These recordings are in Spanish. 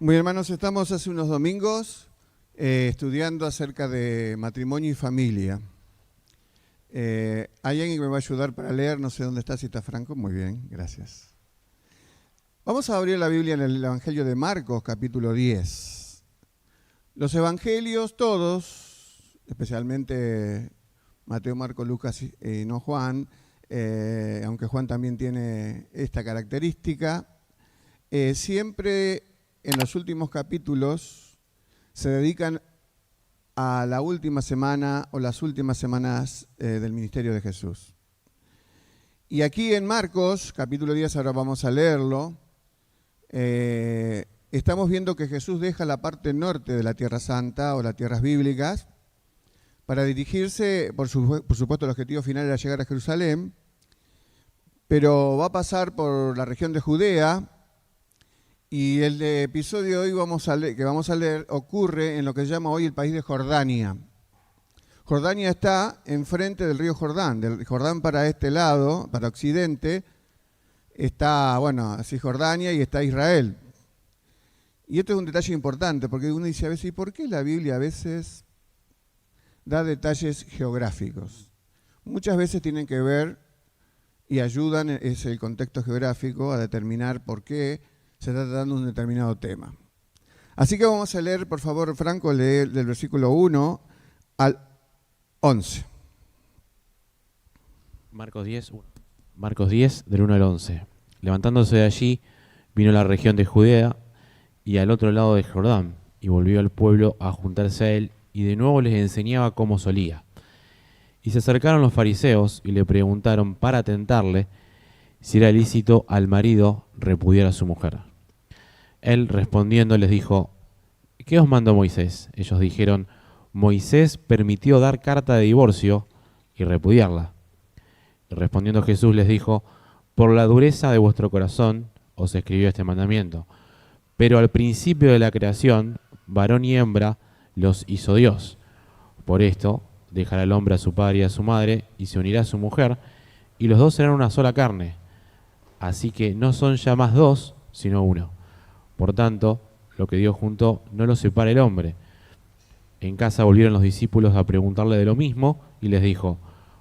Muy hermanos, estamos hace unos domingos estudiando acerca de matrimonio y familia. ¿Hay alguien que me va a ayudar para leer? No sé dónde está, si está Franco. Muy bien, gracias. Vamos a abrir la Biblia en el Evangelio de Marcos, capítulo 10. Los evangelios todos, especialmente Mateo, Marcos, Lucas y no Juan, aunque Juan también tiene esta característica, siempre en los últimos capítulos se dedican a la última semana o las últimas semanas del ministerio de Jesús. Y aquí en Marcos, capítulo 10, ahora vamos a leerlo, estamos viendo que Jesús deja la parte norte de la Tierra Santa o las tierras bíblicas para dirigirse, por supuesto el objetivo final era llegar a Jerusalén, pero va a pasar por la región de Judea. Y el episodio de hoy que vamos a leer ocurre en lo que se llama hoy el país de Jordania. Jordania está enfrente del río Jordán. Del Jordán para este lado, para occidente, está, así Jordania y está Israel. Y esto es un detalle importante, porque uno dice a veces, ¿y por qué la Biblia a veces da detalles geográficos? Muchas veces tienen que ver y ayudan, es el contexto geográfico, a determinar por qué se está tratando un determinado tema. Así que vamos a leer, por favor, Franco, lee del versículo 1 al 11. Marcos 10, del 1 al 11. Levantándose de allí, vino a la región de Judea y al otro lado de Jordán, y volvió al pueblo a juntarse a él, y de nuevo les enseñaba como solía. Y se acercaron los fariseos y le preguntaron para tentarle si era lícito al marido repudiar a su mujer. Él respondiendo les dijo: ¿qué os mandó Moisés? Ellos dijeron: Moisés permitió dar carta de divorcio y repudiarla. Y respondiendo Jesús les dijo: por la dureza de vuestro corazón os escribió este mandamiento. Pero al principio de la creación, varón y hembra los hizo Dios. Por esto dejará el hombre a su padre y a su madre, y se unirá a su mujer, y los dos serán una sola carne. Así que no son ya más dos, sino uno. Por tanto, lo que Dios juntó no lo separa el hombre. En casa volvieron los discípulos a preguntarle de lo mismo, y les dijo: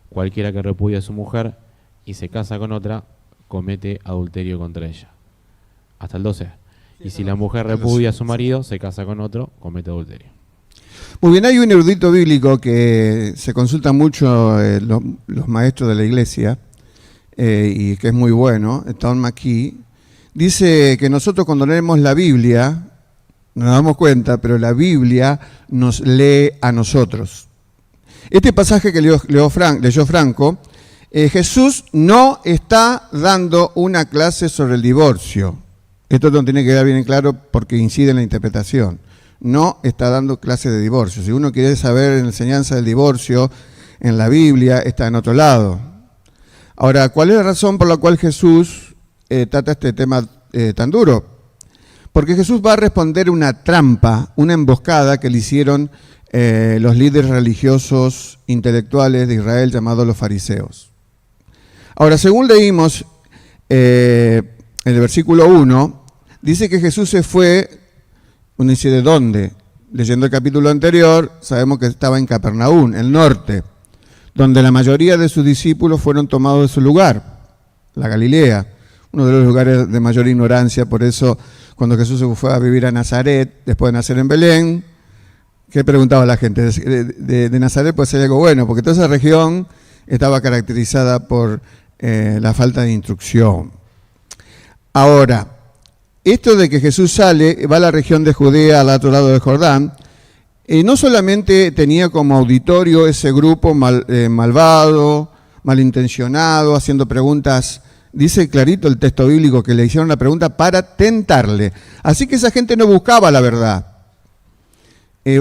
cualquiera que repudia a su mujer y se casa con otra, comete adulterio contra ella. Hasta el 12. Y si la mujer repudia a su marido, se casa con otro, comete adulterio. Muy bien, hay un erudito bíblico que se consulta mucho los maestros de la iglesia, y que es muy bueno, Tom McKee. Dice que nosotros cuando leemos la Biblia, nos damos cuenta, pero la Biblia nos lee a nosotros. Este pasaje que leyó Franco, Jesús no está dando una clase sobre el divorcio. Esto no tiene que quedar bien claro porque incide en la interpretación. No está dando clase de divorcio. Si uno quiere saber la enseñanza del divorcio en la Biblia, está en otro lado. Ahora, ¿cuál es la razón por la cual Jesús trata este tema tan duro? Porque Jesús va a responder una trampa, una emboscada que le hicieron los líderes religiosos intelectuales de Israel llamados los fariseos. Ahora, según leímos en el versículo 1, dice que Jesús se fue, uno dice ¿de dónde? Leyendo el capítulo anterior, sabemos que estaba en Capernaum, el norte, donde la mayoría de sus discípulos fueron tomados de su lugar, la Galilea, uno de los lugares de mayor ignorancia. Por eso, cuando Jesús se fue a vivir a Nazaret, después de nacer en Belén, ¿qué preguntaba la gente? De Nazaret puede ser algo bueno, porque toda esa región estaba caracterizada por la falta de instrucción. Ahora, esto de que Jesús sale, va a la región de Judea, al otro lado de Jordán, no solamente tenía como auditorio ese grupo malvado, malintencionado, haciendo preguntas. Dice clarito el texto bíblico que le hicieron la pregunta para tentarle. Así que esa gente no buscaba la verdad.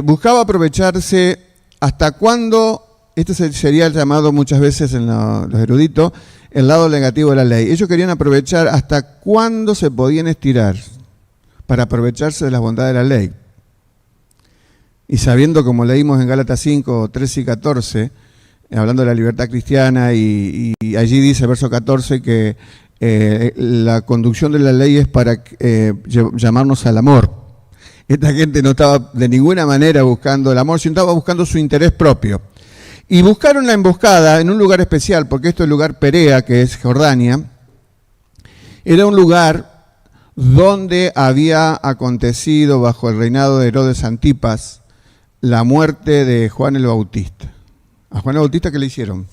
Buscaba aprovecharse hasta cuándo, este sería el llamado muchas veces en los eruditos, el lado negativo de la ley. Ellos querían aprovechar hasta cuándo se podían estirar para aprovecharse de las bondades de la ley. Y sabiendo, como leímos en Gálatas 5, 13 y 14, hablando de la libertad cristiana, y allí dice, verso 14, que la conducción de la ley es para llamarnos al amor. Esta gente no estaba de ninguna manera buscando el amor, sino estaba buscando su interés propio. Y buscaron la emboscada en un lugar especial, porque esto es el lugar Perea, que es Jordania. Era un lugar donde había acontecido, bajo el reinado de Herodes Antipas, la muerte de Juan el Bautista. ¿A Juan el Bautista qué le hicieron?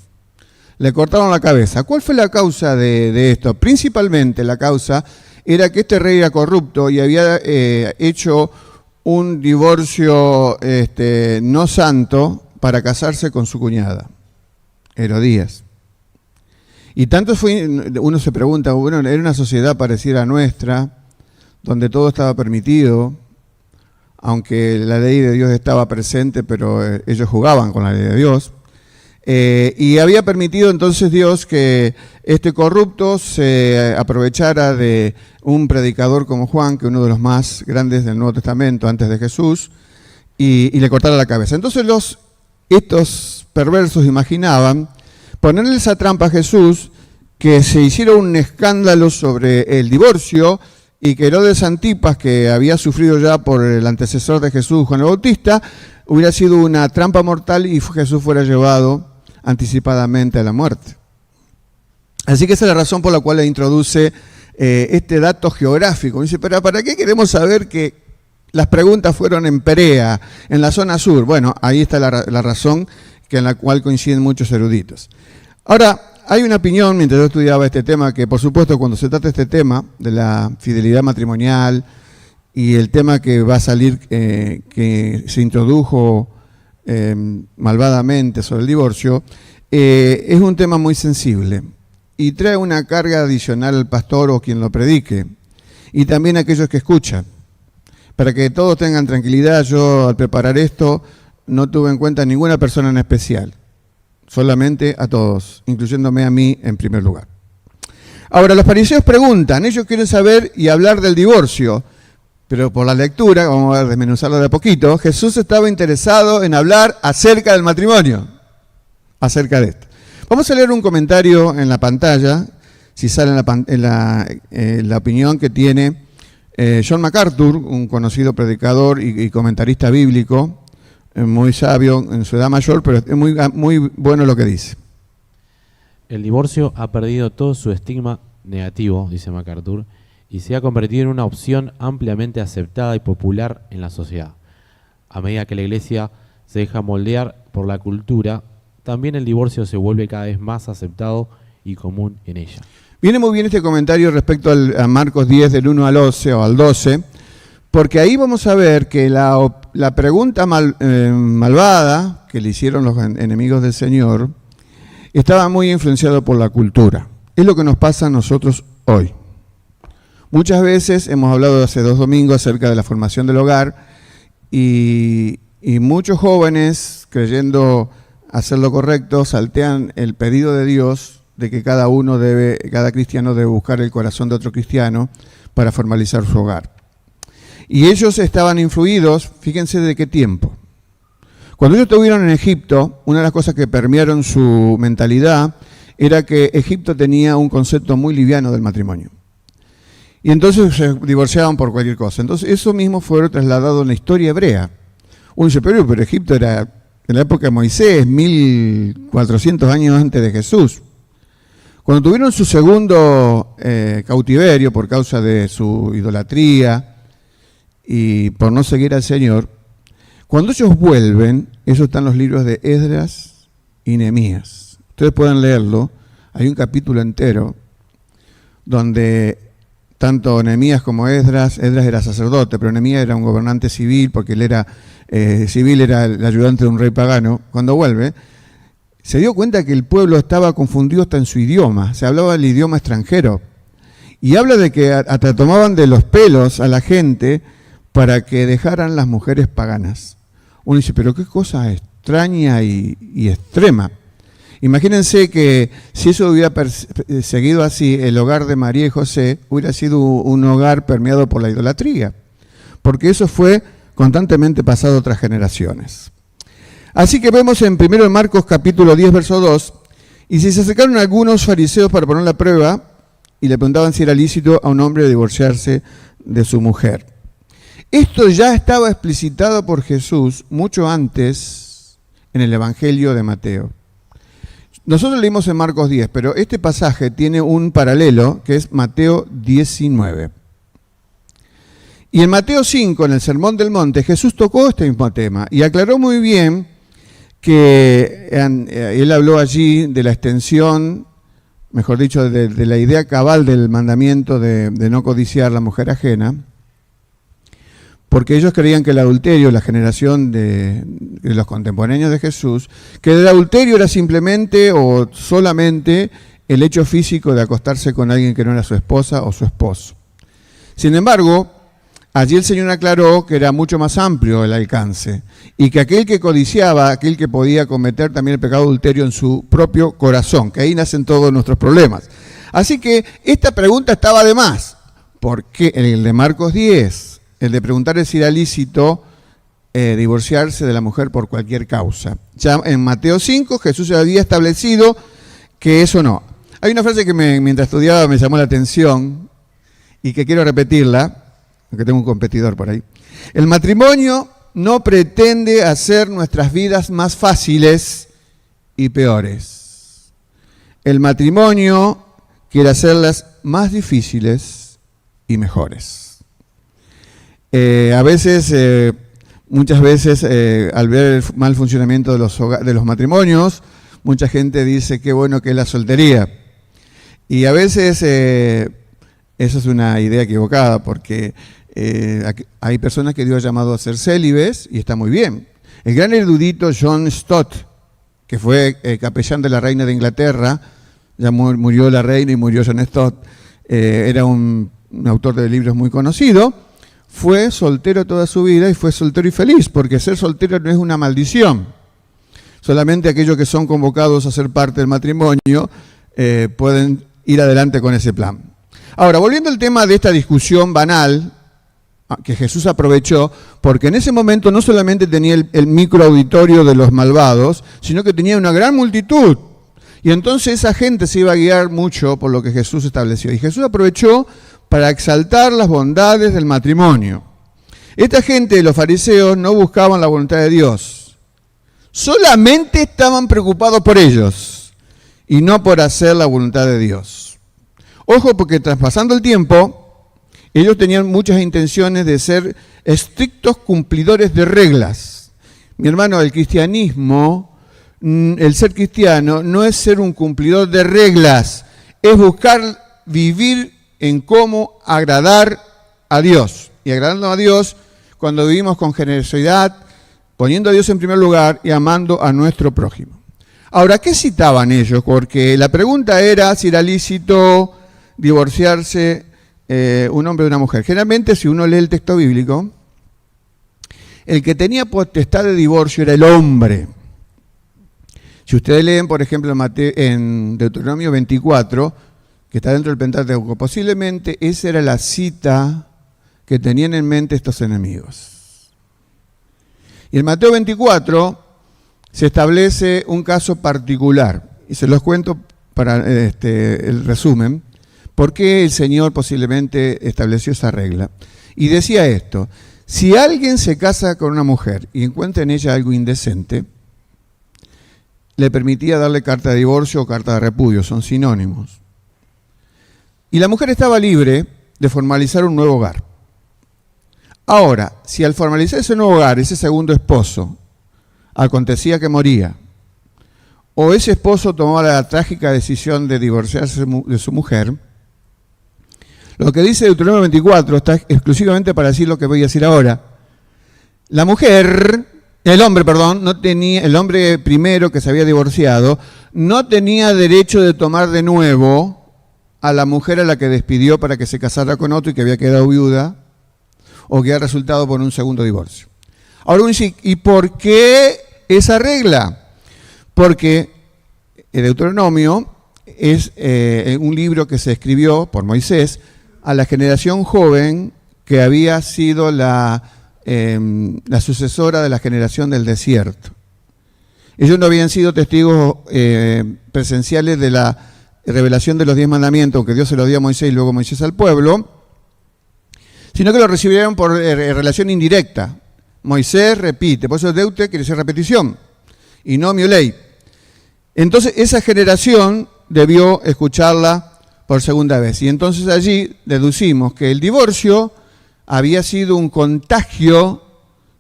Le cortaron la cabeza. ¿Cuál fue la causa de esto? Principalmente la causa era que este rey era corrupto y había hecho un divorcio no santo para casarse con su cuñada, Herodías. Y tanto fue, uno se pregunta, bueno, era una sociedad parecida a nuestra, donde todo estaba permitido, aunque la ley de Dios estaba presente, pero ellos jugaban con la ley de Dios. Y había permitido entonces Dios que este corrupto se aprovechara de un predicador como Juan, que es uno de los más grandes del Nuevo Testamento antes de Jesús, y le cortara la cabeza. Entonces estos perversos imaginaban ponerle esa trampa a Jesús, que se hiciera un escándalo sobre el divorcio y que Herodes Antipas, que había sufrido ya por el antecesor de Jesús, Juan el Bautista, hubiera sido una trampa mortal y Jesús fuera llevado anticipadamente a la muerte. Así que esa es la razón por la cual le introduce este dato geográfico. Dice, pero ¿para qué queremos saber que las preguntas fueron en Perea, en la zona sur? Bueno, ahí está la razón en la cual coinciden muchos eruditos. Ahora, hay una opinión, mientras yo estudiaba este tema, que por supuesto cuando se trata este tema de la fidelidad matrimonial y el tema que va a salir, que se introdujo malvadamente sobre el divorcio, es un tema muy sensible y trae una carga adicional al pastor o quien lo predique y también a aquellos que escuchan. Para que todos tengan tranquilidad, yo al preparar esto no tuve en cuenta a ninguna persona en especial, solamente a todos, incluyéndome a mí en primer lugar. Ahora, los fariseos preguntan, ellos quieren saber y hablar del divorcio, pero por la lectura, vamos a desmenuzarlo de a poquito, Jesús estaba interesado en hablar acerca del matrimonio, acerca de esto. Vamos a leer un comentario en la pantalla, si sale en la opinión que tiene John MacArthur, un conocido predicador y comentarista bíblico, muy sabio en su edad mayor, pero es muy bueno lo que dice. El divorcio ha perdido todo su estigma negativo, dice MacArthur, y se ha convertido en una opción ampliamente aceptada y popular en la sociedad. A medida que la Iglesia se deja moldear por la cultura, también el divorcio se vuelve cada vez más aceptado y común en ella. Viene muy bien este comentario respecto a Marcos 10 del 1 al 11 o al 12, porque ahí vamos a ver que la pregunta malvada que le hicieron los enemigos del Señor estaba muy influenciado por la cultura. Es lo que nos pasa a nosotros hoy. Muchas veces hemos hablado hace 2 domingos acerca de la formación del hogar y muchos jóvenes, creyendo hacer lo correcto, saltean el pedido de Dios de que cada cristiano debe buscar el corazón de otro cristiano para formalizar su hogar. Y ellos estaban influidos, fíjense de qué tiempo. Cuando ellos estuvieron en Egipto, una de las cosas que permearon su mentalidad era que Egipto tenía un concepto muy liviano del matrimonio. Y entonces se divorciaban por cualquier cosa. Entonces eso mismo fue trasladado en la historia hebrea. Uno dice, pero Egipto era en la época de Moisés, 1400 años antes de Jesús. Cuando tuvieron su segundo cautiverio por causa de su idolatría y por no seguir al Señor, cuando ellos vuelven, eso está en los libros de Esdras y Nehemías. Ustedes pueden leerlo, hay un capítulo entero donde tanto Nehemías como Esdras era sacerdote, pero Nehemías era un gobernante civil porque él era el ayudante de un rey pagano. Cuando vuelve, se dio cuenta que el pueblo estaba confundido hasta en su idioma, se hablaba el idioma extranjero. Y habla de que hasta tomaban de los pelos a la gente para que dejaran las mujeres paganas. Uno dice, pero qué cosa extraña y extrema. Imagínense que si eso hubiera seguido así, el hogar de María y José hubiera sido un hogar permeado por la idolatría, porque eso fue constantemente pasado a otras generaciones. Así que vemos primero en Marcos capítulo 10, verso 2, y si se acercaron algunos fariseos para poner la prueba y le preguntaban si era lícito a un hombre divorciarse de su mujer. Esto ya estaba explicitado por Jesús mucho antes en el Evangelio de Mateo. Nosotros leímos en Marcos 10, pero este pasaje tiene un paralelo que es Mateo 19. Y en Mateo 5, en el Sermón del Monte, Jesús tocó este mismo tema y aclaró muy bien que él habló allí de la extensión, mejor dicho, de la idea cabal del mandamiento de no codiciar la mujer ajena, porque ellos creían que el adulterio, la generación de los contemporáneos de Jesús, que el adulterio era simplemente o solamente el hecho físico de acostarse con alguien que no era su esposa o su esposo. Sin embargo, allí el Señor aclaró que era mucho más amplio el alcance y que aquel que codiciaba, aquel que podía cometer también el pecado adulterio en su propio corazón, que ahí nacen todos nuestros problemas. Así que esta pregunta estaba de más, porque el de Marcos 10, el de preguntar si era lícito divorciarse de la mujer por cualquier causa. Ya en Mateo 5 Jesús ya había establecido que eso no. Hay una frase que mientras estudiaba me llamó la atención y que quiero repetirla, porque tengo un competidor por ahí. El matrimonio no pretende hacer nuestras vidas más fáciles y peores. El matrimonio quiere hacerlas más difíciles y mejores. Muchas veces, al ver el mal funcionamiento de los matrimonios, mucha gente dice qué bueno que es la soltería. Y a veces eso es una idea equivocada, porque hay personas que Dios ha llamado a ser célibes y está muy bien. El gran erudito John Stott, que fue capellán de la reina de Inglaterra, ya murió la reina y murió John Stott, era un autor de libros muy conocido. Fue soltero toda su vida y fue soltero y feliz, porque ser soltero no es una maldición. Solamente aquellos que son convocados a ser parte del matrimonio pueden ir adelante con ese plan. Ahora, volviendo al tema de esta discusión banal que Jesús aprovechó, porque en ese momento no solamente tenía el microauditorio de los malvados, sino que tenía una gran multitud. Y entonces esa gente se iba a guiar mucho por lo que Jesús estableció. Y Jesús aprovechó para exaltar las bondades del matrimonio. Esta gente, los fariseos, no buscaban la voluntad de Dios. Solamente estaban preocupados por ellos y no por hacer la voluntad de Dios. Ojo, porque traspasando el tiempo, ellos tenían muchas intenciones de ser estrictos cumplidores de reglas. Mi hermano, el cristianismo, el ser cristiano, no es ser un cumplidor de reglas, es buscar vivir en cómo agradar a Dios. Y agradando a Dios cuando vivimos con generosidad, poniendo a Dios en primer lugar y amando a nuestro prójimo. Ahora, ¿qué citaban ellos? Porque la pregunta era si era lícito divorciarse un hombre de una mujer. Generalmente, si uno lee el texto bíblico, el que tenía potestad de divorcio era el hombre. Si ustedes leen, por ejemplo, en Deuteronomio 24, que está dentro del Pentateuco, posiblemente esa era la cita que tenían en mente estos enemigos. Y en Mateo 24 se establece un caso particular, y se los cuento para el resumen, por qué el Señor posiblemente estableció esa regla. Y decía esto: si alguien se casa con una mujer y encuentra en ella algo indecente, le permitía darle carta de divorcio o carta de repudio, son sinónimos. Y la mujer estaba libre de formalizar un nuevo hogar. Ahora, si al formalizar ese nuevo hogar, ese segundo esposo, acontecía que moría, o ese esposo tomaba la trágica decisión de divorciarse de su mujer, lo que dice Deuteronomio 24 está exclusivamente para decir lo que voy a decir ahora. El hombre primero que se había divorciado, no tenía derecho de tomar de nuevo a la mujer a la que despidió para que se casara con otro y que había quedado viuda o que había resultado por un segundo divorcio. Ahora uno dice, ¿y por qué esa regla? Porque el Deuteronomio es un libro que se escribió por Moisés a la generación joven que había sido la sucesora de la generación del desierto. Ellos no habían sido testigos presenciales de la revelación de los 10 mandamientos, que Dios se los dio a Moisés y luego Moisés al pueblo. sino que lo recibieron por relación indirecta. Moisés repite, por eso deute quiere decir repetición, y no miolei. Entonces esa generación debió escucharla por segunda vez. Y entonces allí deducimos que el divorcio había sido un contagio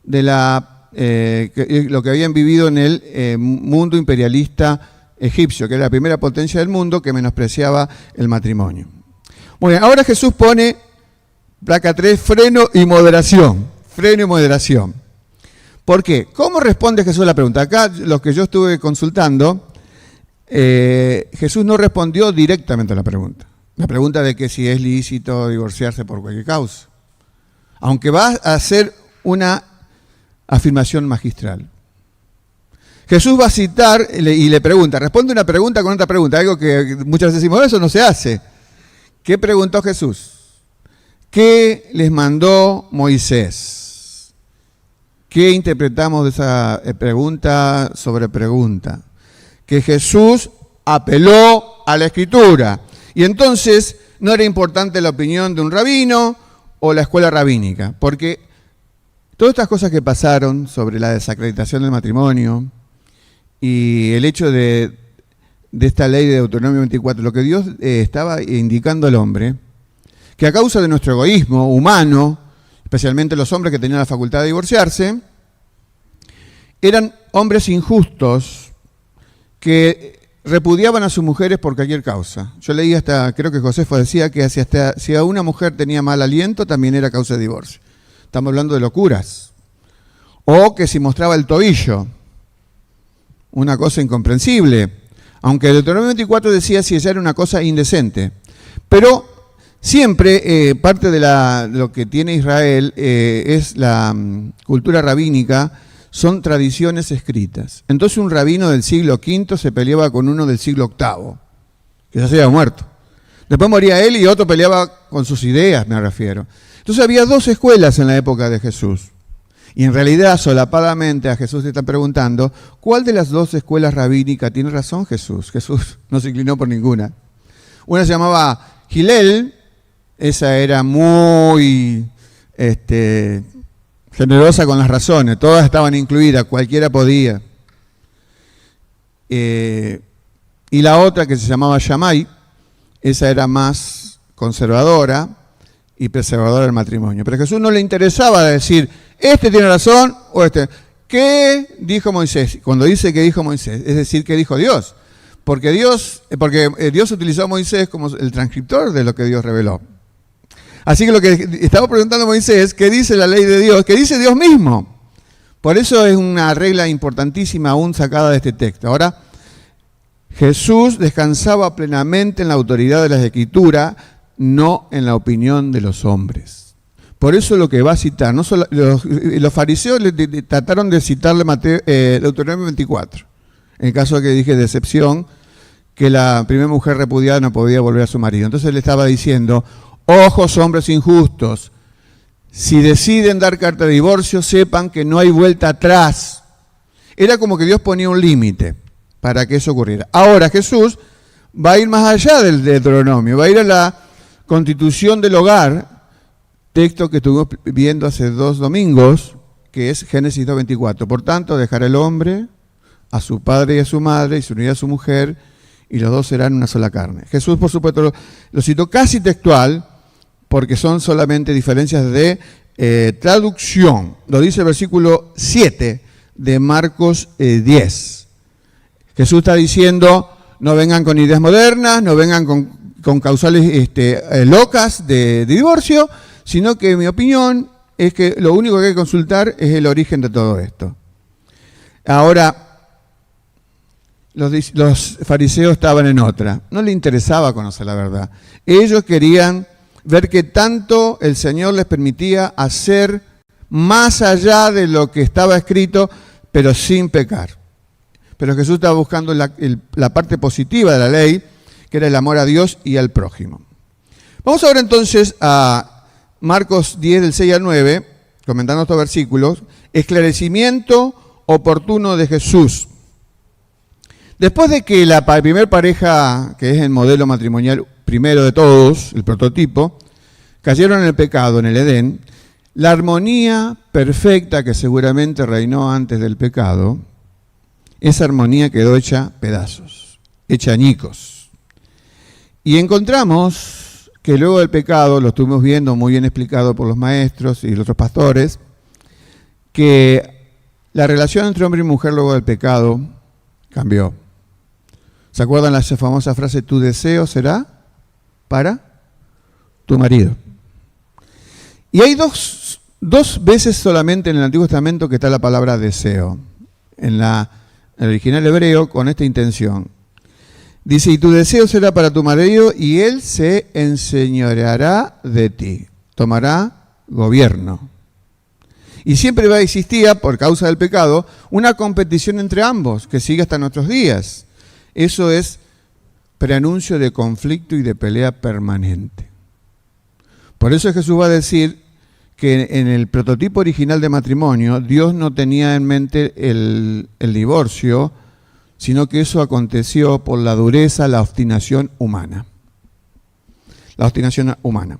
de lo que habían vivido en el mundo imperialista egipcio, que era la primera potencia del mundo que menospreciaba el matrimonio. Bueno, ahora Jesús pone, placa 3, freno y moderación. Freno y moderación. ¿Por qué? ¿Cómo responde Jesús a la pregunta? Acá, los que yo estuve consultando, Jesús no respondió directamente a la pregunta. La pregunta de que si es lícito divorciarse por cualquier causa. Aunque va a hacer una afirmación magistral. Jesús va a citar y le pregunta, responde una pregunta con otra pregunta, algo que muchas veces decimos, eso no se hace. ¿Qué preguntó Jesús? ¿Qué les mandó Moisés? ¿Qué interpretamos de esa pregunta sobre pregunta? Que Jesús apeló a la Escritura. Y entonces no era importante la opinión de un rabino o la escuela rabínica, porque todas estas cosas que pasaron sobre la desacreditación del matrimonio y el hecho de esta ley de Deuteronomio 24, lo que Dios estaba indicando al hombre, que a causa de nuestro egoísmo humano, especialmente los hombres que tenían la facultad de divorciarse, eran hombres injustos que repudiaban a sus mujeres por cualquier causa. Yo leí creo que Josefo decía que si a una mujer tenía mal aliento, también era causa de divorcio. Estamos hablando de locuras. O que si mostraba el tobillo, una cosa incomprensible. Aunque el Deuteronomio 24 decía si ella era una cosa indecente. Pero siempre parte de lo que tiene Israel es la cultura rabínica, son tradiciones escritas. Entonces un rabino del siglo V se peleaba con uno del siglo VIII, que ya se había muerto. Después moría él y otro peleaba con sus ideas, me refiero. Entonces había dos escuelas en la época de Jesús. Y en realidad, solapadamente, a Jesús le están preguntando, ¿cuál de las dos escuelas rabínicas tiene razón Jesús? Jesús no se inclinó por ninguna. Una se llamaba Hillel, esa era muy generosa con las razones, todas estaban incluidas, cualquiera podía. Y la otra, que se llamaba Shammai, esa era más conservadora y preservadora del matrimonio. Pero a Jesús no le interesaba decir, este tiene razón o este. ¿Qué dijo Moisés? Cuando dice que dijo Moisés, es decir, ¿qué dijo Dios? Porque Dios utilizó a Moisés como el transcriptor de lo que Dios reveló. Así que lo que estaba preguntando Moisés, ¿qué dice la ley de Dios? ¿Qué dice Dios mismo? Por eso es una regla importantísima aún sacada de este texto. Ahora, Jesús descansaba plenamente en la autoridad de las Escrituras, no en la opinión de los hombres. Por eso lo que va a citar, no solo, los fariseos trataron de citarle Deuteronomio 24, en el caso de que dije de excepción, que la primera mujer repudiada no podía volver a su marido. Entonces le estaba diciendo, ojos hombres injustos, si deciden dar carta de divorcio, sepan que no hay vuelta atrás. Era como que Dios ponía un límite para que eso ocurriera. Ahora Jesús va a ir más allá del Deuteronomio, va a ir a la constitución del hogar, texto que estuvimos viendo hace 2 domingos, que es Génesis 2:24. Por tanto, dejará el hombre a su padre y a su madre y se unirá a su mujer y los dos serán una sola carne. Jesús, por supuesto, lo citó casi textual, porque son solamente diferencias de traducción. Lo dice el versículo 7 de Marcos 10. Jesús está diciendo, no vengan con ideas modernas, no vengan con causales locas de divorcio, sino que mi opinión es que lo único que hay que consultar es el origen de todo esto. Ahora, los fariseos estaban en otra. No les interesaba conocer la verdad. Ellos querían ver que tanto el Señor les permitía hacer más allá de lo que estaba escrito, pero sin pecar. Pero Jesús estaba buscando la parte positiva de la ley, que era el amor a Dios y al prójimo. Vamos ahora entonces a Marcos 10, del 6 al 9, comentando estos versículos, esclarecimiento oportuno de Jesús. Después de que la primera pareja, que es el modelo matrimonial primero de todos, el prototipo, cayeron en el pecado, en el Edén, la armonía perfecta que seguramente reinó antes del pecado, esa armonía quedó hecha pedazos, hecha añicos. Y encontramos que luego del pecado, lo estuvimos viendo muy bien explicado por los maestros y los otros pastores, que la relación entre hombre y mujer luego del pecado cambió. ¿Se acuerdan la famosa frase, tu deseo será para tu marido? Y hay dos veces solamente en el Antiguo Testamento que está la palabra deseo. En el original hebreo, con esta intención. Dice, y tu deseo será para tu marido y él se enseñoreará de ti. Tomará gobierno. Y siempre va a existir, por causa del pecado, una competición entre ambos, que sigue hasta nuestros días. Eso es preanuncio de conflicto y de pelea permanente. Por eso Jesús va a decir que en el prototipo original de matrimonio, Dios no tenía en mente el divorcio, sino que eso aconteció por la dureza, la obstinación humana. La obstinación humana.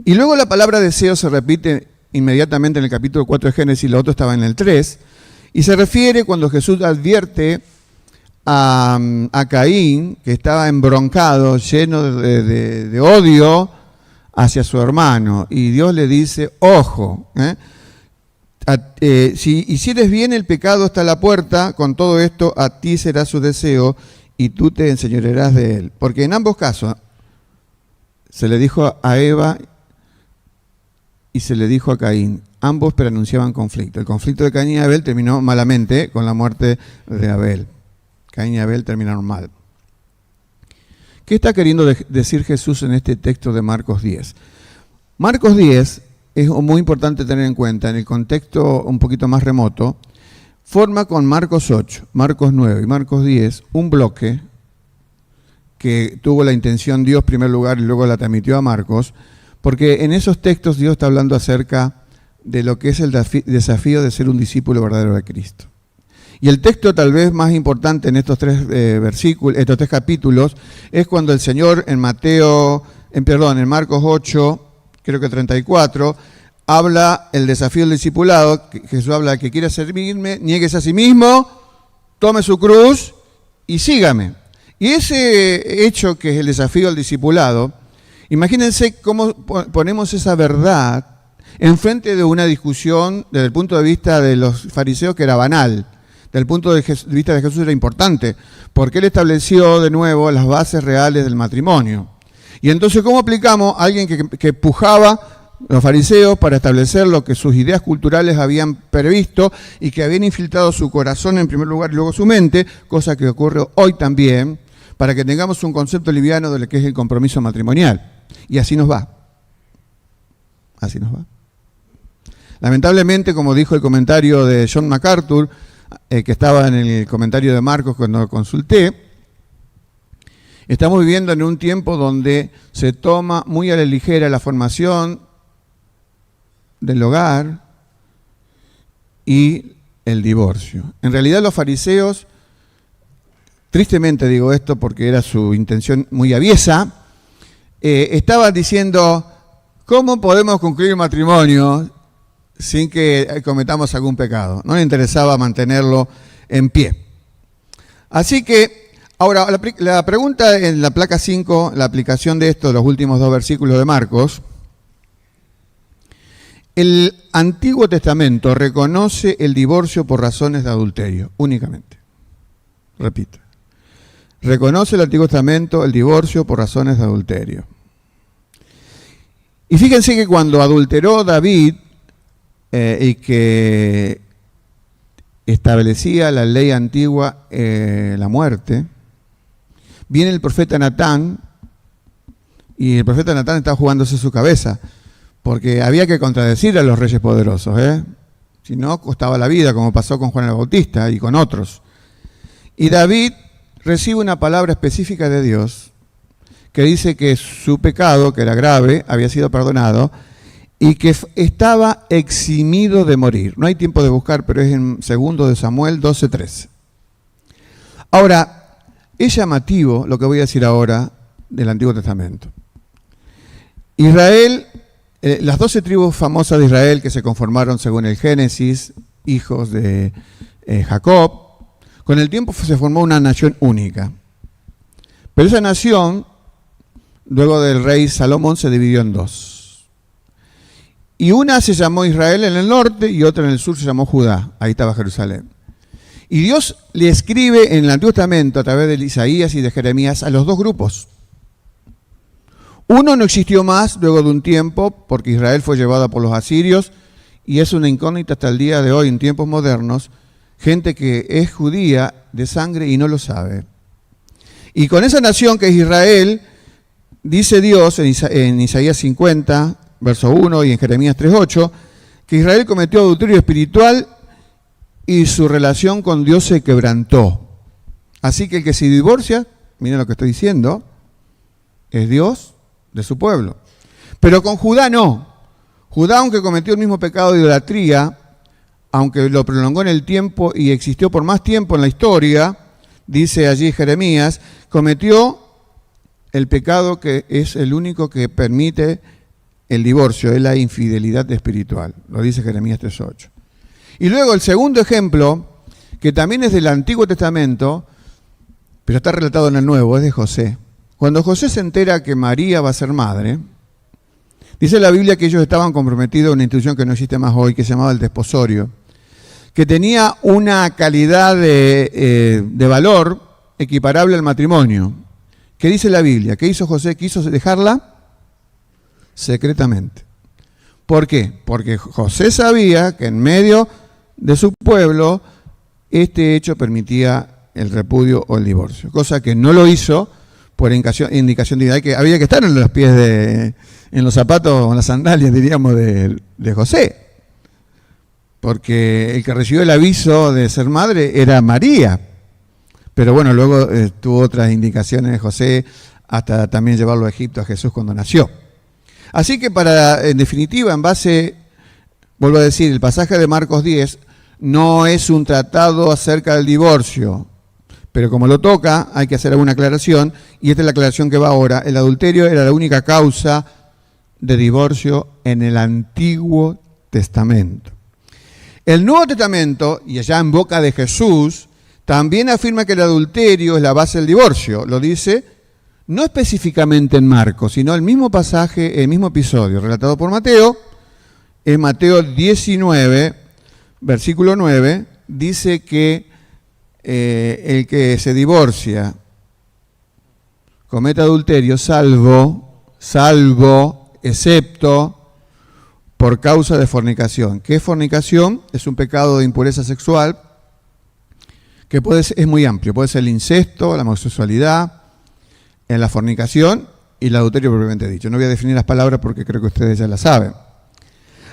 Y luego la palabra deseo se repite inmediatamente en el capítulo 4 de Génesis, lo otro estaba en el 3, y se refiere cuando Jesús advierte a Caín, que estaba embroncado, lleno de odio hacia su hermano, y Dios le dice, ojo, si hicieres bien el pecado está a la puerta, con todo esto a ti será su deseo y tú te enseñorearás de él. Porque en ambos casos se le dijo a Eva y se le dijo a Caín, ambos preanunciaban conflicto. El conflicto de Caín y Abel terminó malamente con la muerte de Abel. Caín y Abel terminaron mal. ¿Qué está queriendo decir Jesús en este texto de Marcos 10? Marcos 10 es muy importante tener en cuenta, en el contexto un poquito más remoto, forma con Marcos 8, Marcos 9 y Marcos 10 un bloque que tuvo la intención Dios en primer lugar y luego la transmitió a Marcos, porque en esos textos Dios está hablando acerca de lo que es el desafío de ser un discípulo verdadero de Cristo. Y el texto tal vez más importante en estos tres versículos, estos tres capítulos, es cuando el Señor en en Marcos 8, creo que 34, habla el desafío del discipulado. Jesús habla de que quiera servirme, niéguese a sí mismo, tome su cruz y sígame. Y ese hecho que es el desafío al discipulado, imagínense cómo ponemos esa verdad enfrente de una discusión desde el punto de vista de los fariseos que era banal. Desde el punto de vista de Jesús era importante, porque él estableció de nuevo las bases reales del matrimonio. Y entonces, ¿cómo aplicamos a alguien que pujaba los fariseos para establecer lo que sus ideas culturales habían previsto y que habían infiltrado su corazón en primer lugar y luego su mente, cosa que ocurre hoy también, para que tengamos un concepto liviano de lo que es el compromiso matrimonial? Y así nos va. Así nos va. Lamentablemente, como dijo el comentario de John MacArthur, que estaba en el comentario de Marcos cuando lo consulté, estamos viviendo en un tiempo donde se toma muy a la ligera la formación del hogar y el divorcio. En realidad los fariseos, tristemente digo esto porque era su intención muy aviesa, estaban diciendo, ¿cómo podemos concluir matrimonio sin que cometamos algún pecado? No le interesaba mantenerlo en pie. Así que, ahora, la pregunta en la placa 5, la aplicación de esto, los últimos dos versículos de Marcos, el Antiguo Testamento reconoce el divorcio por razones de adulterio, únicamente. Repito. Reconoce el Antiguo Testamento el divorcio por razones de adulterio. Y fíjense que cuando adulteró David, y que establecía la ley antigua, la muerte, viene el profeta Natán, y el profeta Natán está jugándose su cabeza, porque había que contradecir a los reyes poderosos, si no costaba la vida, como pasó con Juan el Bautista y con otros. Y David recibe una palabra específica de Dios, que dice que su pecado, que era grave, había sido perdonado, y que estaba eximido de morir. No hay tiempo de buscar, pero es en 2 de Samuel 12:13. Ahora, es llamativo lo que voy a decir ahora del Antiguo Testamento. Israel, las 12 tribus famosas de Israel que se conformaron según el Génesis, hijos de Jacob, con el tiempo se formó una nación única. Pero esa nación, luego del rey Salomón, se dividió en dos. Y una se llamó Israel en el norte y otra en el sur se llamó Judá. Ahí estaba Jerusalén. Y Dios le escribe en el Antiguo Testamento, a través de Isaías y de Jeremías, a los dos grupos. Uno no existió más luego de un tiempo, porque Israel fue llevada por los asirios, y es una incógnita hasta el día de hoy, en tiempos modernos, gente que es judía de sangre y no lo sabe. Y con esa nación que es Israel, dice Dios en Isaías 50, verso 1, y en Jeremías 3:8, que Israel cometió adulterio espiritual y su relación con Dios se quebrantó. Así que el que se divorcia, miren lo que estoy diciendo, es Dios de su pueblo. Pero con Judá no. Judá, aunque cometió el mismo pecado de idolatría, aunque lo prolongó en el tiempo y existió por más tiempo en la historia, dice allí Jeremías, cometió el pecado que es el único que permite el divorcio, es la infidelidad espiritual. Lo dice Jeremías 3:8. Y luego el segundo ejemplo, que también es del Antiguo Testamento, pero está relatado en el Nuevo, es de José. Cuando José se entera que María va a ser madre, dice la Biblia que ellos estaban comprometidos a una institución que no existe más hoy, que se llamaba el desposorio, que tenía una calidad de valor equiparable al matrimonio. ¿Qué dice la Biblia? ¿Qué hizo José? Quiso dejarla secretamente. ¿Por qué? Porque José sabía que en medio de su pueblo este hecho permitía el repudio o el divorcio, cosa que no lo hizo por indicación divina, que había que estar en los pies en los zapatos o en las sandalias, diríamos, de José, porque el que recibió el aviso de ser madre era María, pero bueno, luego tuvo otras indicaciones de José, hasta también llevarlo a Egipto a Jesús cuando nació. Así que en definitiva, en base, vuelvo a decir, el pasaje de Marcos 10 no es un tratado acerca del divorcio, pero como lo toca, hay que hacer alguna aclaración, y esta es la aclaración que va ahora. El adulterio era la única causa de divorcio en el Antiguo Testamento. El Nuevo Testamento, y allá en boca de Jesús, también afirma que el adulterio es la base del divorcio. Lo dice no específicamente en Marcos, sino el mismo pasaje, el mismo episodio, relatado por Mateo. En Mateo 19, versículo 9, dice que el que se divorcia comete adulterio excepto por causa de fornicación. ¿Qué es fornicación? Es un pecado de impureza sexual que es muy amplio. Puede ser el incesto, la homosexualidad, en la fornicación y el adulterio propiamente dicho. No voy a definir las palabras porque creo que ustedes ya las saben.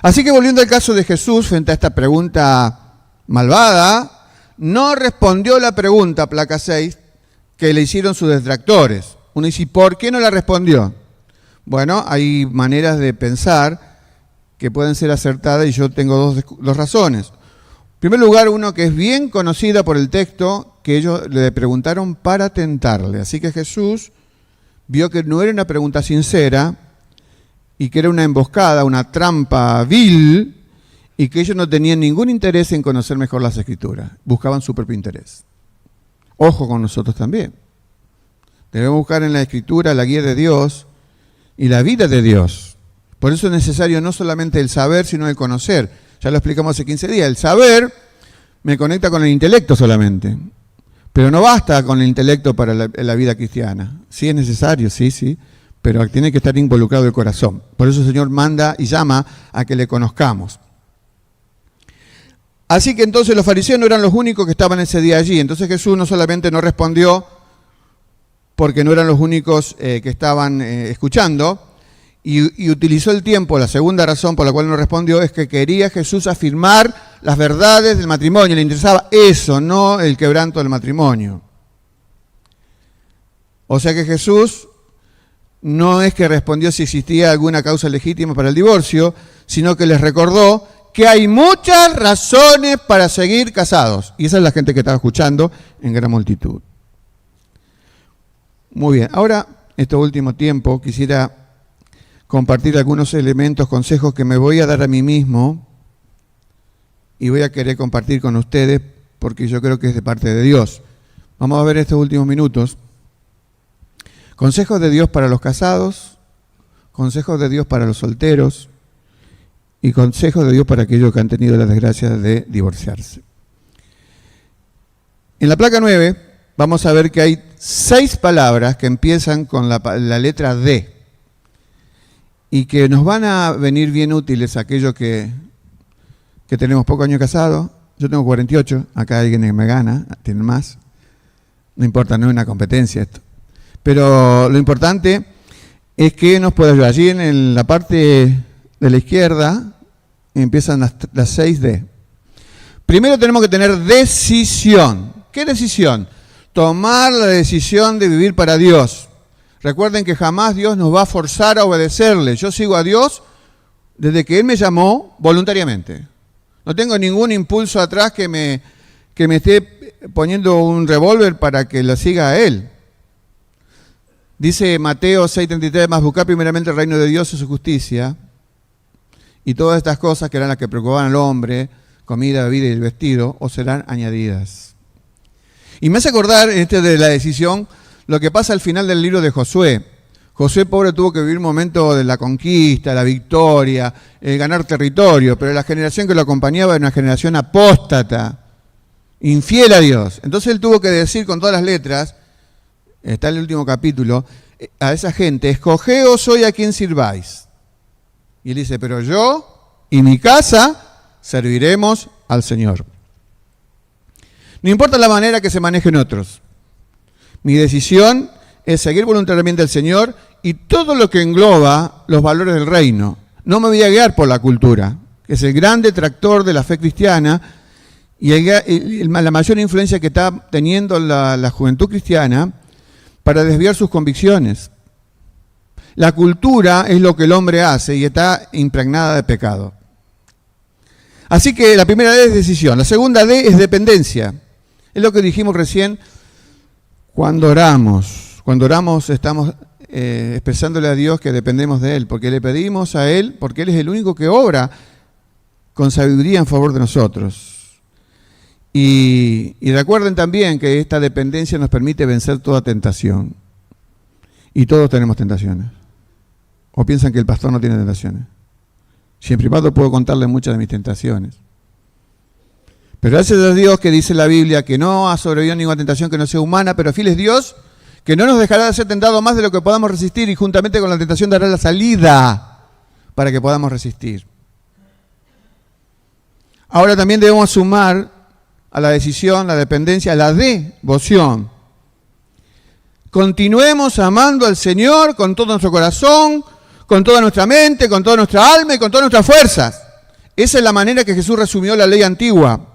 Así que volviendo al caso de Jesús, frente a esta pregunta malvada, no respondió la pregunta, placa 6, que le hicieron sus detractores. Uno dice, ¿por qué no la respondió? Bueno, hay maneras de pensar que pueden ser acertadas y yo tengo dos razones. En primer lugar, uno que es bien conocida por el texto, que ellos le preguntaron para tentarle. Así que Jesús vio que no era una pregunta sincera y que era una emboscada, una trampa vil, y que ellos no tenían ningún interés en conocer mejor las Escrituras. Buscaban su propio interés. Ojo con nosotros también. Debemos buscar en la Escritura la guía de Dios y la vida de Dios. Por eso es necesario no solamente el saber, sino el conocer. Ya lo explicamos hace 15 días. El saber me conecta con el intelecto solamente. Pero no basta con el intelecto para la vida cristiana. Sí es necesario, sí, pero tiene que estar involucrado el corazón. Por eso el Señor manda y llama a que le conozcamos. Así que entonces los fariseos no eran los únicos que estaban ese día allí. Entonces Jesús no solamente no respondió porque no eran los únicos que estaban escuchando, y utilizó el tiempo. La segunda razón por la cual no respondió es que quería Jesús afirmar las verdades del matrimonio. Le interesaba eso, no el quebranto del matrimonio. O sea que Jesús no es que respondió si existía alguna causa legítima para el divorcio, sino que les recordó que hay muchas razones para seguir casados. Y esa es la gente que estaba escuchando en gran multitud. Muy bien, ahora, este último tiempo, quisiera compartir algunos elementos, consejos que me voy a dar a mí mismo y voy a querer compartir con ustedes porque yo creo que es de parte de Dios. Vamos a ver estos últimos minutos. Consejos de Dios para los casados, consejos de Dios para los solteros y consejos de Dios para aquellos que han tenido la desgracia de divorciarse. En la placa 9 vamos a ver que hay 6 palabras que empiezan con la letra D y que nos van a venir bien útiles a aquellos que tenemos pocos años casados. Yo tengo 48, acá hay alguien que me gana, tiene más. No importa, no es una competencia esto. Pero lo importante es que nos puede ayudar. Allí en la parte de la izquierda empiezan las 6 D. Primero tenemos que tener decisión. ¿Qué decisión? Tomar la decisión de vivir para Dios. Recuerden que jamás Dios nos va a forzar a obedecerle. Yo sigo a Dios desde que Él me llamó voluntariamente. No tengo ningún impulso atrás que me esté poniendo un revólver para que lo siga a Él. Dice Mateo 6:33, más buscar primeramente el reino de Dios y su justicia, y todas estas cosas que eran las que preocupaban al hombre, comida, bebida y el vestido, os serán añadidas. Y me hace acordar de la decisión lo que pasa al final del libro de Josué. Josué, pobre, tuvo que vivir un momento de la conquista, la victoria, ganar territorio, pero la generación que lo acompañaba era una generación apóstata, infiel a Dios. Entonces él tuvo que decir con todas las letras, está en el último capítulo, a esa gente, escogeos hoy a quien sirváis. Y él dice, pero yo y mi casa serviremos al Señor. No importa la manera que se manejen otros. Mi decisión es seguir voluntariamente al Señor y todo lo que engloba los valores del reino. No me voy a guiar por la cultura, que es el gran detractor de la fe cristiana y la mayor influencia que está teniendo la juventud cristiana para desviar sus convicciones. La cultura es lo que el hombre hace y está impregnada de pecado. Así que la primera D es decisión, la segunda D es dependencia. Es lo que dijimos recién cuando oramos. Cuando oramos estamos expresándole a Dios que dependemos de Él, porque le pedimos a Él, porque Él es el único que obra con sabiduría en favor de nosotros. Y recuerden también que esta dependencia nos permite vencer toda tentación. Y todos tenemos tentaciones. ¿O piensan que el pastor no tiene tentaciones? Si en privado puedo contarles muchas de mis tentaciones. Pero gracias a Dios que dice la Biblia que no ha sobrevivido ninguna tentación que no sea humana, pero fiel es Dios, que no nos dejará de ser tentados más de lo que podamos resistir y juntamente con la tentación dará la salida para que podamos resistir. Ahora también debemos sumar a la decisión, la dependencia, la devoción. Continuemos amando al Señor con todo nuestro corazón, con toda nuestra mente, con toda nuestra alma y con todas nuestras fuerzas. Esa es la manera que Jesús resumió la ley antigua.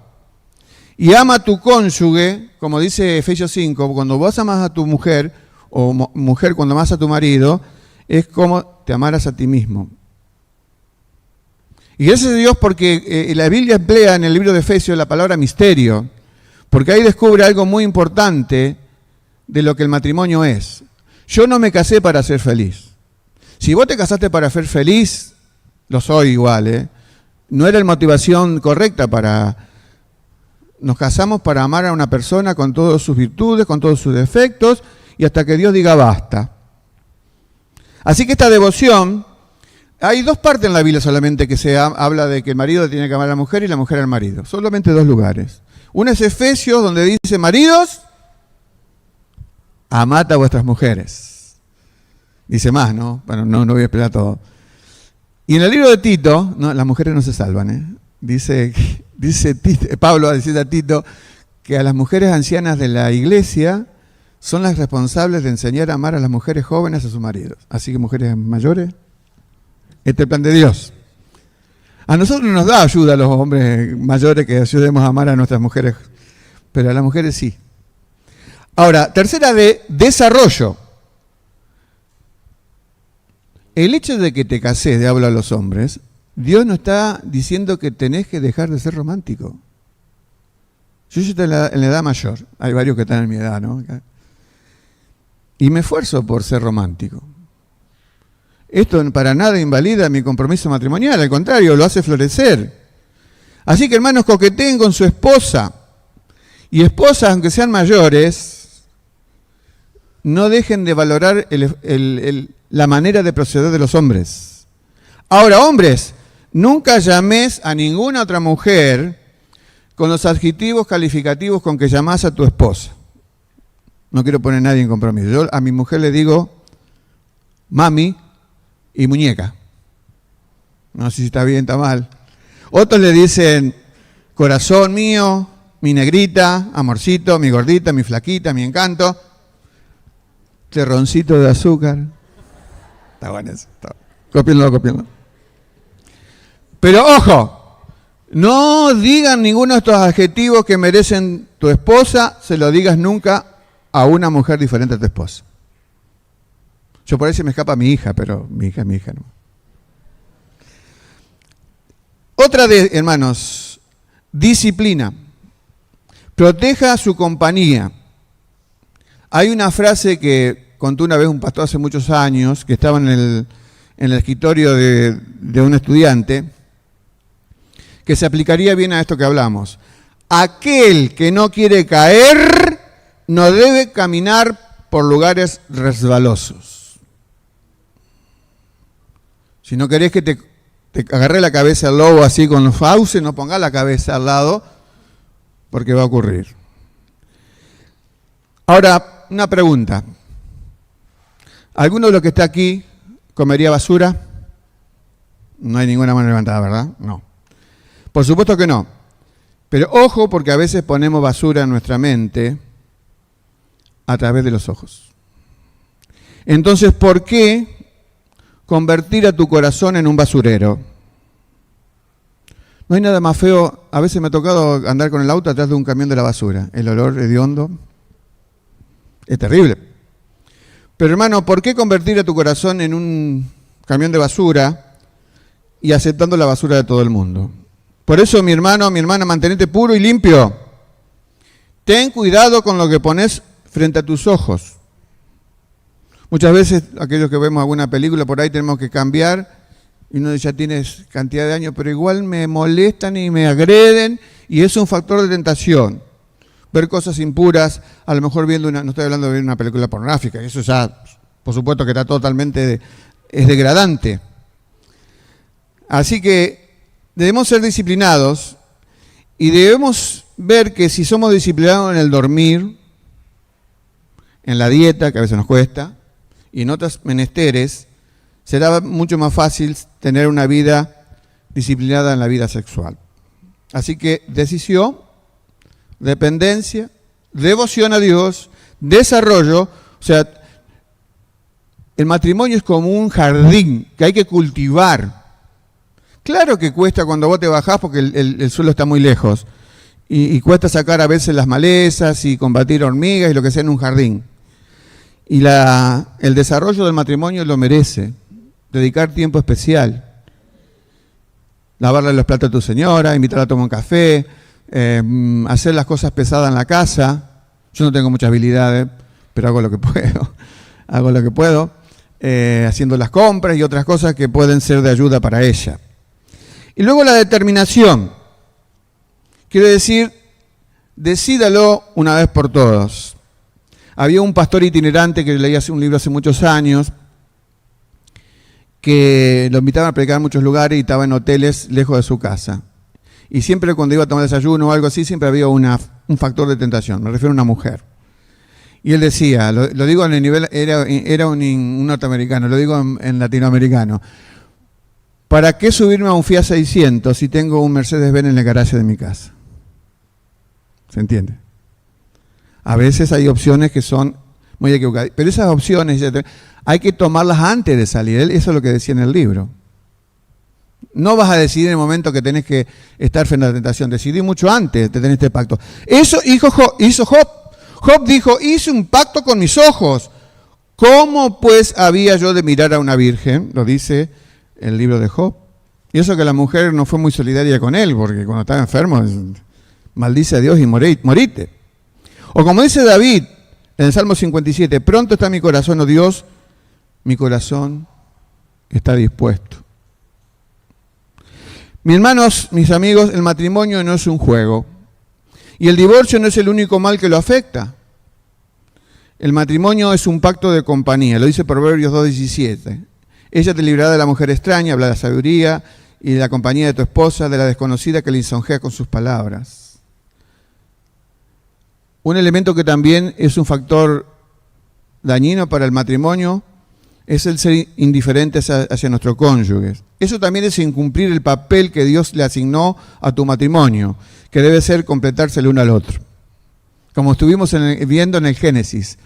Y ama a tu cónyuge, como dice Efesios 5, cuando vos amas a tu mujer, o mujer cuando amas a tu marido, es como te amaras a ti mismo. Y gracias a Dios porque la Biblia emplea en el libro de Efesios la palabra misterio, porque ahí descubre algo muy importante de lo que el matrimonio es. Yo no me casé para ser feliz. Si vos te casaste para ser feliz, lo soy igual, no era la motivación correcta para... Nos casamos para amar a una persona con todas sus virtudes, con todos sus defectos, y hasta que Dios diga basta. Así que esta devoción, hay 2 partes en la Biblia solamente que se habla de que el marido tiene que amar a la mujer y la mujer al marido. Solamente 2 lugares. Uno es Efesios, donde dice, maridos, amad a vuestras mujeres. Dice más, ¿no? Bueno, no voy a esperar todo. Y en el libro de Tito, no, las mujeres no se salvan, Dice Tito, Pablo va a decir a Tito que a las mujeres ancianas de la iglesia son las responsables de enseñar a amar a las mujeres jóvenes a sus maridos. Así que mujeres mayores, este es el plan de Dios. A nosotros no nos da ayuda a los hombres mayores que ayudemos a amar a nuestras mujeres, pero a las mujeres sí. Ahora, tercera de desarrollo. El hecho de que te cases, de hablo a los hombres, Dios no está diciendo que tenés que dejar de ser romántico. Yo estoy en la edad mayor, hay varios que están en mi edad, ¿no? Y me esfuerzo por ser romántico. Esto para nada invalida mi compromiso matrimonial, al contrario, lo hace florecer. Así que, hermanos, coqueteen con su esposa. Y esposas, aunque sean mayores, no dejen de valorar la manera de proceder de los hombres. Ahora, hombres, nunca llames a ninguna otra mujer con los adjetivos calificativos con que llamás a tu esposa. No quiero poner a nadie en compromiso. Yo a mi mujer le digo mami y muñeca. No sé si está bien, está mal. Otros le dicen corazón mío, mi negrita, amorcito, mi gordita, mi flaquita, mi encanto, terroncito de azúcar. Está bueno eso. Cópienlo. Pero ojo, no digan ninguno de estos adjetivos que merecen tu esposa, se lo digas nunca a una mujer diferente a tu esposa. Yo por ahí se me escapa mi hija, pero mi hija no. Otra de, hermanos, disciplina. Proteja su compañía. Hay una frase que contó una vez un pastor hace muchos años, que estaba en el escritorio de un estudiante, que se aplicaría bien a esto que hablamos. Aquel que no quiere caer no debe caminar por lugares resbalosos. Si no querés que te agarre la cabeza al lobo así con los fauces, no pongas la cabeza al lado, porque va a ocurrir. Ahora, una pregunta. ¿Alguno de los que está aquí comería basura? No hay ninguna mano levantada, ¿verdad? No. Por supuesto que no. Pero ojo, porque a veces ponemos basura en nuestra mente a través de los ojos. Entonces, ¿por qué convertir a tu corazón en un basurero? No hay nada más feo. A veces me ha tocado andar con el auto atrás de un camión de la basura. El olor hediondo es terrible. Pero hermano, ¿por qué convertir a tu corazón en un camión de basura y aceptando la basura de todo el mundo? Por eso, mi hermano, mi hermana, mantenete puro y limpio. Ten cuidado con lo que pones frente a tus ojos. Muchas veces, aquellos que vemos alguna película por ahí, tenemos que cambiar y uno ya tiene cantidad de años, pero igual me molestan y me agreden y es un factor de tentación. Ver cosas impuras, a lo mejor viendo no estoy hablando de ver una película pornográfica, eso ya, por supuesto que está totalmente, es degradante. Así que debemos ser disciplinados y debemos ver que si somos disciplinados en el dormir, en la dieta, que a veces nos cuesta, y en otros menesteres, será mucho más fácil tener una vida disciplinada en la vida sexual. Así que decisión, dependencia, devoción a Dios, desarrollo, o sea, el matrimonio es como un jardín que hay que cultivar. Claro que cuesta cuando vos te bajás porque el suelo está muy lejos y cuesta sacar a veces las malezas y combatir hormigas y lo que sea en un jardín. Y el desarrollo del matrimonio lo merece, dedicar tiempo especial, lavarle los platos a tu señora, invitarla a tomar un café, hacer las cosas pesadas en la casa. Yo no tengo muchas habilidades, pero hago lo que puedo, haciendo las compras y otras cosas que pueden ser de ayuda para ella. Y luego la determinación. Quiero decir, decídalo una vez por todas. Había un pastor itinerante que leía un libro hace muchos años, que lo invitaban a predicar en muchos lugares y estaba en hoteles lejos de su casa. Y siempre cuando iba a tomar desayuno o algo así, siempre había un factor de tentación, me refiero a una mujer. Y él decía, lo digo en el nivel, era un norteamericano, lo digo en latinoamericano, ¿para qué subirme a un Fiat 600 si tengo un Mercedes-Benz en el garaje de mi casa? ¿Se entiende? A veces hay opciones que son muy equivocadas, pero esas opciones hay que tomarlas antes de salir. Eso es lo que decía en el libro. No vas a decidir en el momento que tenés que estar frente a la tentación. Decidí mucho antes de tener este pacto. Eso hizo Job. Job dijo, hice un pacto con mis ojos. ¿Cómo pues había yo de mirar a una virgen? Lo dice el libro de Job. Y eso que la mujer no fue muy solidaria con él, porque cuando estaba enfermo, maldice a Dios y morite. O como dice David en el Salmo 57, pronto está mi corazón, oh Dios, mi corazón está dispuesto. Mis hermanos, mis amigos, el matrimonio no es un juego. Y el divorcio no es el único mal que lo afecta. El matrimonio es un pacto de compañía, lo dice Proverbios 2:17. Ella te librará de la mujer extraña, habla de la sabiduría y de la compañía de tu esposa, de la desconocida que le lisonjea con sus palabras. Un elemento que también es un factor dañino para el matrimonio es el ser indiferentes hacia nuestro cónyuge. Eso también es incumplir el papel que Dios le asignó a tu matrimonio, que debe ser completarse el uno al otro. Como estuvimos viendo en el Génesis.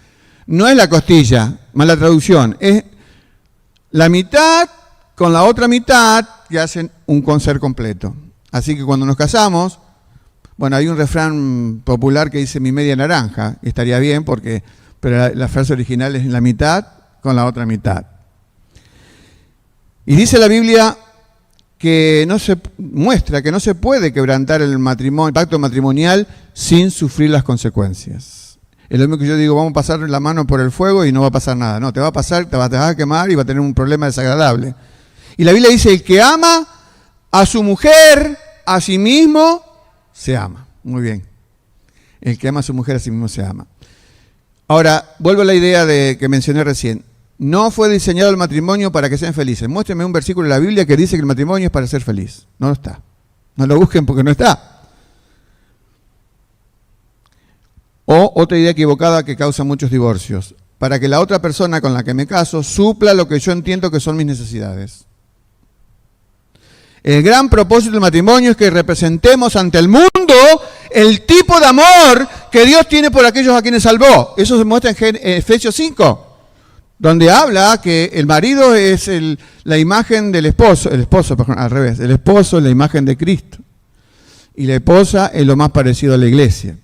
No es la costilla, mala traducción, es la mitad con la otra mitad que hacen un ser completo. Así que cuando nos casamos, bueno, hay un refrán popular que dice mi media naranja, estaría bien pero la frase original es la mitad con la otra mitad. Y dice la Biblia que muestra que no se puede quebrantar el pacto matrimonial sin sufrir las consecuencias. Es lo mismo que yo digo, vamos a pasar la mano por el fuego y no va a pasar nada. No, te va a pasar, te vas a quemar y va a tener un problema desagradable. Y la Biblia dice, el que ama a su mujer, a sí mismo, se ama. Muy bien. El que ama a su mujer, a sí mismo se ama. Ahora, vuelvo a la idea que mencioné recién. No fue diseñado el matrimonio para que sean felices. Muéstrenme un versículo de la Biblia que dice que el matrimonio es para ser feliz. No está. No lo busquen porque no está. O otra idea equivocada que causa muchos divorcios. Para que la otra persona con la que me caso supla lo que yo entiendo que son mis necesidades. El gran propósito del matrimonio es que representemos ante el mundo el tipo de amor que Dios tiene por aquellos a quienes salvó. Eso se muestra en Efesios 5, donde habla que el marido es la imagen del esposo, el esposo es la imagen de Cristo. Y la esposa es lo más parecido a la iglesia.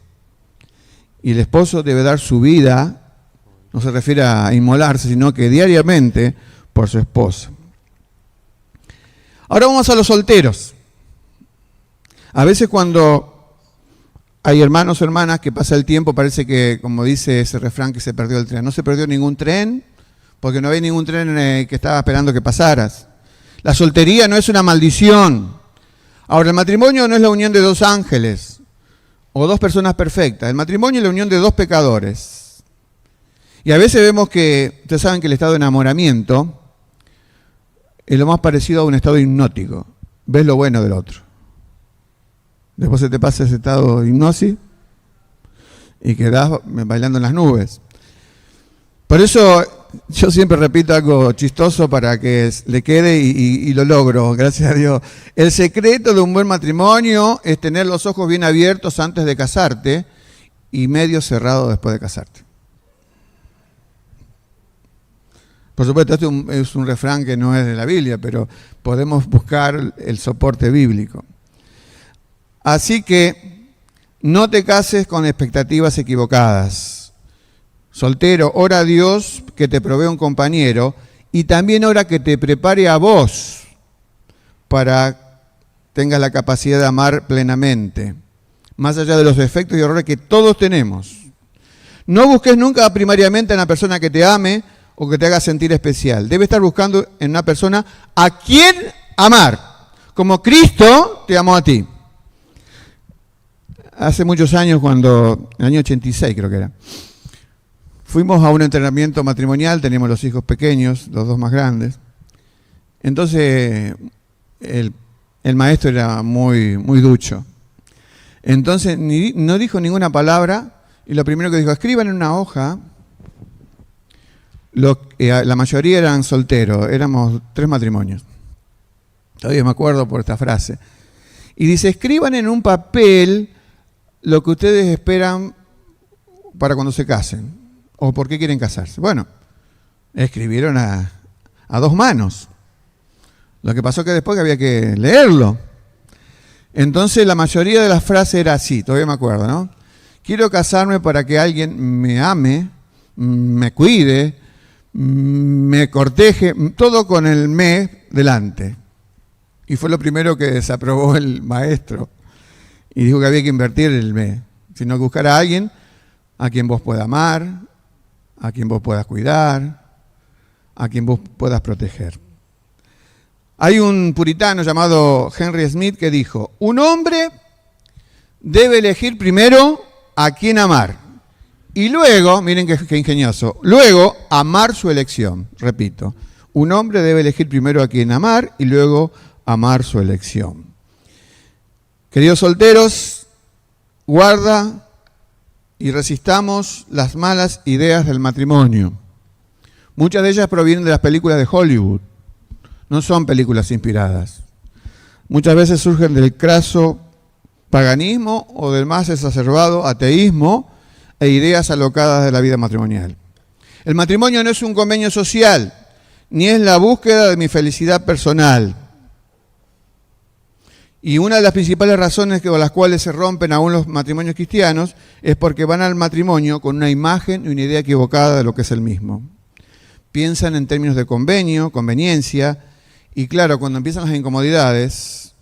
Y el esposo debe dar su vida, no se refiere a inmolarse, sino que diariamente por su esposa. Ahora vamos a los solteros. A veces cuando hay hermanos o hermanas que pasa el tiempo, parece que, como dice ese refrán, que se perdió el tren. No se perdió ningún tren, porque no había ningún tren que estaba esperando que pasaras. La soltería no es una maldición. Ahora, el matrimonio no es la unión de dos ángeles o dos personas perfectas. El matrimonio es la unión de dos pecadores. Y a veces vemos que, ustedes saben que el estado de enamoramiento es lo más parecido a un estado hipnótico. Ves lo bueno del otro. Después se te pasa ese estado de hipnosis y quedás bailando en las nubes. Por eso yo siempre repito algo chistoso para que le quede y lo logro, gracias a Dios. El secreto de un buen matrimonio es tener los ojos bien abiertos antes de casarte y medio cerrados después de casarte. Por supuesto, esto es un refrán que no es de la Biblia, pero podemos buscar el soporte bíblico. Así que no te cases con expectativas equivocadas. Soltero, ora a Dios que te provea un compañero y también ora que te prepare a vos para que tengas la capacidad de amar plenamente, más allá de los defectos y errores que todos tenemos. No busques nunca primariamente a una persona que te ame o que te haga sentir especial. Debe estar buscando en una persona a quien amar, como Cristo te amó a ti. Hace muchos años, en el año 86 creo que era, fuimos a un entrenamiento matrimonial, teníamos los hijos pequeños, los dos más grandes. Entonces, el maestro era muy, muy ducho. Entonces, no dijo ninguna palabra y lo primero que dijo, escriban en una hoja. La mayoría eran solteros, éramos 3 matrimonios. Todavía me acuerdo por esta frase. Y dice, escriban en un papel lo que ustedes esperan para cuando se casen. ¿O por qué quieren casarse? Bueno, escribieron a 2 manos. Lo que pasó es que después había que leerlo. Entonces la mayoría de las frases era así, todavía me acuerdo, ¿no? Quiero casarme para que alguien me ame, me cuide, me corteje, todo con el me delante. Y fue lo primero que desaprobó el maestro. Y dijo que había que invertir el me, sino que buscar a alguien a quien vos puedas amar, a quien vos puedas cuidar, a quien vos puedas proteger. Hay un puritano llamado Henry Smith que dijo, un hombre debe elegir primero a quién amar y luego, miren qué ingenioso, luego amar su elección. Repito, un hombre debe elegir primero a quién amar y luego amar su elección. Queridos solteros, guarda y resistamos las malas ideas del matrimonio. Muchas de ellas provienen de las películas de Hollywood. No son películas inspiradas. Muchas veces surgen del craso paganismo o del más exacerbado ateísmo e ideas alocadas de la vida matrimonial. El matrimonio no es un convenio social, ni es la búsqueda de mi felicidad personal. Y una de las principales razones por las cuales se rompen aún los matrimonios cristianos es porque van al matrimonio con una imagen y una idea equivocada de lo que es el mismo. Piensan en términos de convenio, conveniencia, y claro, cuando empiezan las incomodidades,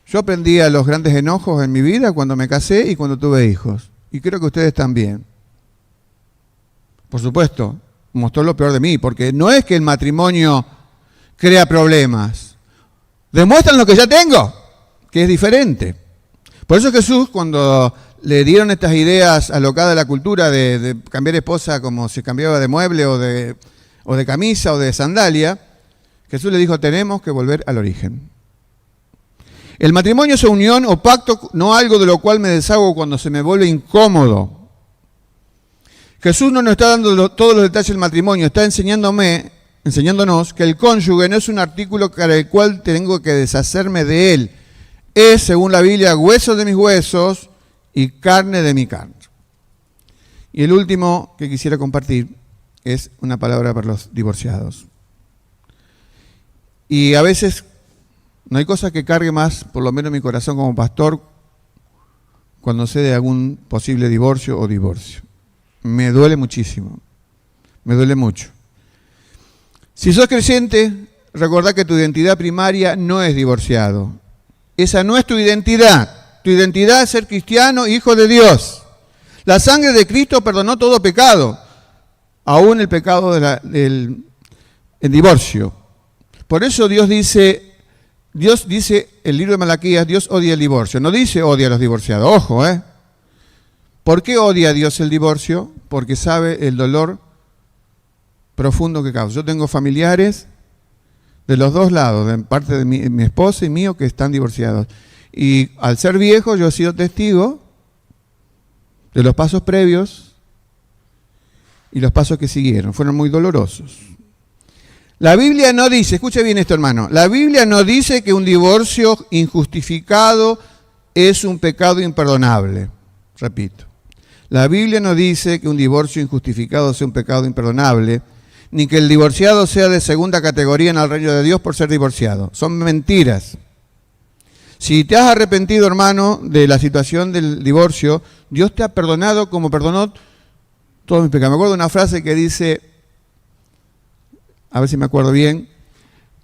yo aprendí a los grandes enojos en mi vida cuando me casé y cuando tuve hijos. Y creo que ustedes también. Por supuesto, mostró lo peor de mí, porque no es que el matrimonio crea problemas. Demuestran lo que ya tengo, que es diferente. Por eso Jesús, cuando le dieron estas ideas alocadas de la cultura de cambiar esposa como se cambiaba de mueble o de camisa o de sandalia, Jesús le dijo, tenemos que volver al origen. El matrimonio es unión o pacto, no algo de lo cual me deshago cuando se me vuelve incómodo. Jesús no nos está dando todos los detalles del matrimonio, está enseñándonos que el cónyuge no es un artículo para el cual tengo que deshacerme de él. Es, según la Biblia, hueso de mis huesos y carne de mi carne. Y el último que quisiera compartir es una palabra para los divorciados. Y a veces no hay cosa que cargue más, por lo menos mi corazón como pastor, cuando sé de algún posible divorcio o divorcio. Me duele muchísimo, me duele mucho. Si sos creyente, recordá que tu identidad primaria no es divorciado. Esa no es tu identidad. Tu identidad es ser cristiano, hijo de Dios. La sangre de Cristo perdonó todo pecado, aún el pecado del divorcio. Por eso Dios dice, el libro de Malaquías, Dios odia el divorcio. No dice odia a los divorciados, ojo, ¿eh? ¿Por qué odia a Dios el divorcio? Porque sabe el dolor profundo que causa. Yo tengo familiares de los dos lados, de parte de mi esposa y mío, que están divorciados. Y al ser viejo yo he sido testigo de los pasos previos y los pasos que siguieron. Fueron muy dolorosos. La Biblia no dice, escuche bien esto hermano, la Biblia no dice que un divorcio injustificado es un pecado imperdonable. Repito, la Biblia no dice que un divorcio injustificado sea un pecado imperdonable, ni que el divorciado sea de segunda categoría en el reino de Dios por ser divorciado. Son mentiras. Si te has arrepentido, hermano, de la situación del divorcio, Dios te ha perdonado como perdonó todos mis pecados. Me acuerdo de una frase que dice, a ver si me acuerdo bien,